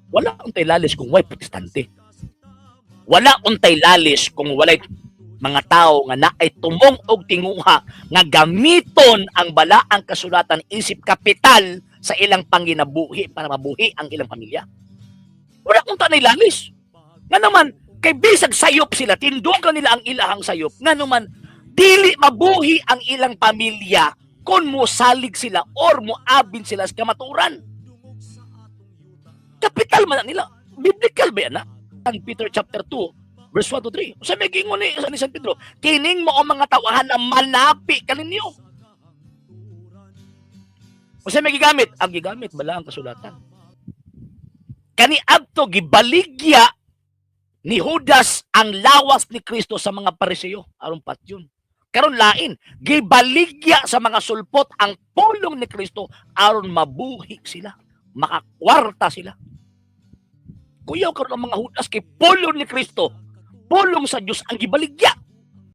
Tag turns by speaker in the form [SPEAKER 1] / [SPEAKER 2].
[SPEAKER 1] Wala untay lalis kung way protestante. Wala untay lalis kung walay mga tao nga naay tumong og tinguha nga gamiton ang balaang kasulatan isip kapital sa ilang panginabuhi para mabuhi ang ilang pamilya. Wala unta nay lalis. Nga naman kay bisag sayop sila, tindugan nila ang ilahang sayop. Nga naman dili mabuhi ang ilang pamilya kung mosalig sila or moabin sila sa kamaturan. Kapital man nila. Biblical ba yan na? Ang Peter chapter 2, verse 1 to 3. Sa may gingon ni San Pedro, kining mo ang mga tawahan na manapi kaninyo. O sa may gigamit? Ang gigamit, bala ang kasulatan. Kani adto gibaligya ni Judas ang lawas ni Kristo sa mga Pariseo. Aron patyon. Karon lain, gibaligya sa mga sulpot ang pulong ni Kristo aron mabuhi sila. Makakwarta sila. Kuyaw karon ang mga Judas kay pulong ni Kristo, pulong sa Dios ang gibaligya.